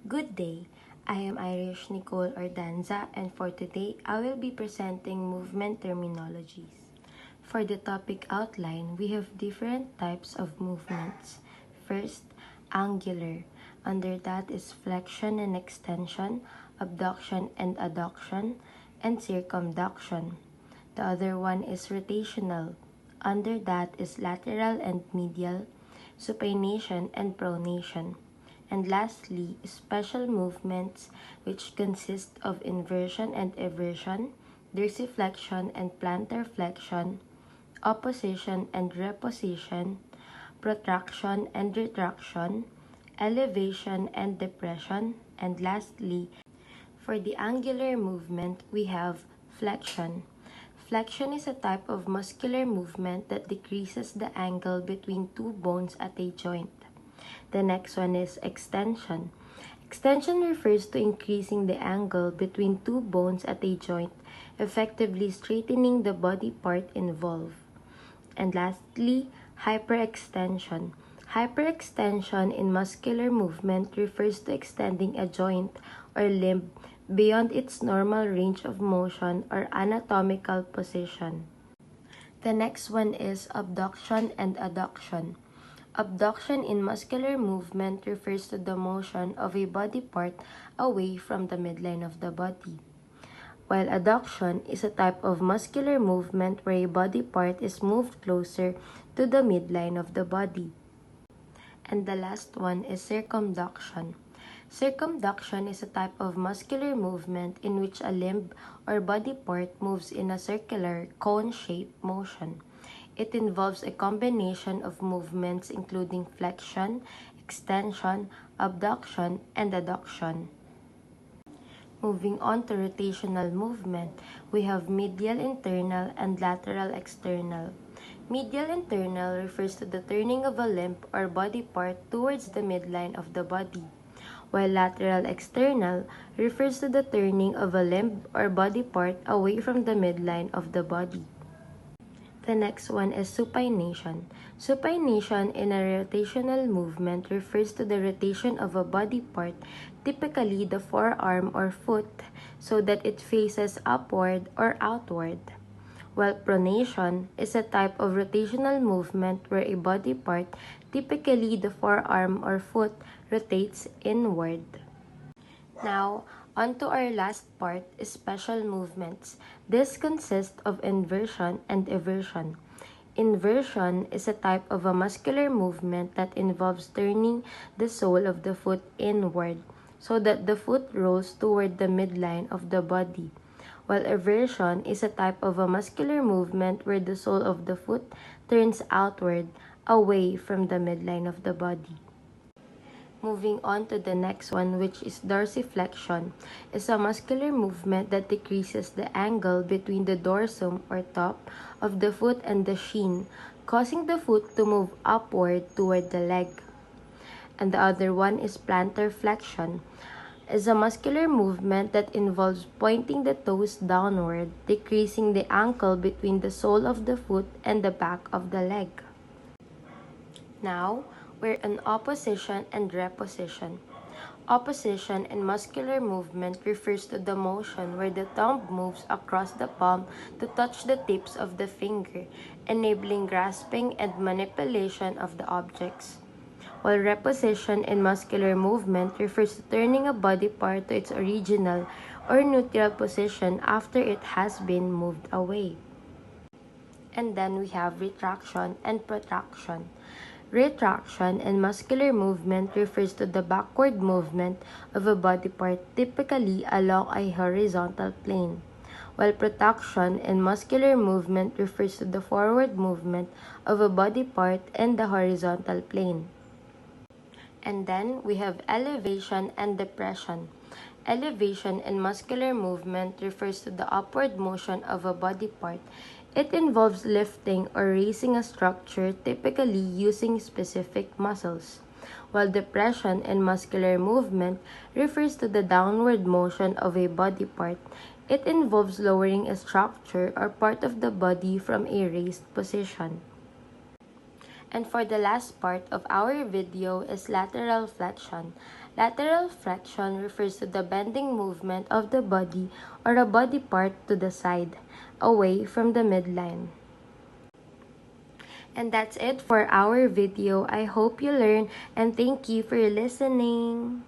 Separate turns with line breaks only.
Good day, I am Irish Nicole Ordanza, and for today I will be presenting movement terminologies. For the topic outline, we have different types of movements. First, angular. Under that is flexion and extension, abduction and adduction, and circumduction. The other one is rotational. Under that is lateral and medial, supination and pronation. And lastly, special movements which consist of inversion and eversion, dorsiflexion and plantar flexion, opposition and reposition, protraction and retraction, elevation and depression, and lastly, for the angular movement, we have flexion. Flexion is a type of muscular movement that decreases the angle between two bones at a joint. The next one is extension. Extension refers to increasing the angle between two bones at a joint, effectively straightening the body part involved. And lastly, hyperextension. Hyperextension in muscular movement refers to extending a joint or limb beyond its normal range of motion or anatomical position. The next one is abduction and adduction. Abduction in muscular movement refers to the motion of a body part away from the midline of the body, while adduction is a type of muscular movement where a body part is moved closer to the midline of the body. And the last one is circumduction. Circumduction is a type of muscular movement in which a limb or body part moves in a circular, cone-shaped motion. It involves a combination of movements including flexion, extension, abduction, and adduction. Moving on to rotational movement, we have medial internal and lateral external. Medial internal refers to the turning of a limb or body part towards the midline of the body, while lateral external refers to the turning of a limb or body part away from the midline of the body. The next one is supination. Supination in a rotational movement refers to the rotation of a body part, typically the forearm or foot, so that it faces upward or outward. While pronation is a type of rotational movement where a body part, typically the forearm or foot, rotates inward. Now, on to our last part, special movements. This consists of inversion and eversion. Inversion is a type of a muscular movement that involves turning the sole of the foot inward so that the foot rolls toward the midline of the body, while eversion is a type of a muscular movement where the sole of the foot turns outward, away from the midline of the body. Moving on to the next one, which is dorsiflexion, is a muscular movement that decreases the angle between the dorsum or top of the foot and the shin, causing the foot to move upward toward the leg. And the other one is plantar flexion, is a muscular movement that involves pointing the toes downward, decreasing the angle between the sole of the foot and the back of the leg. Now, we're on opposition and reposition. Opposition in muscular movement refers to the motion where the thumb moves across the palm to touch the tips of the finger, enabling grasping and manipulation of the objects. While reposition in muscular movement refers to turning a body part to its original or neutral position after it has been moved away. And then we have retraction and protraction. Retraction in muscular movement refers to the backward movement of a body part, typically along a horizontal plane, while protraction in muscular movement refers to the forward movement of a body part in the horizontal plane. And then we have elevation and depression. Elevation in muscular movement refers to the upward motion of a body part. It involves lifting or raising a structure, typically using specific muscles, while depression in muscular movement refers to the downward motion of a body part. It involves lowering a structure or part of the body from a raised position. And for the last part of our video is lateral flexion. Lateral flexion refers to the bending movement of the body or a body part to the side, away from the midline. And that's it for our video. I hope you learned and thank you for listening.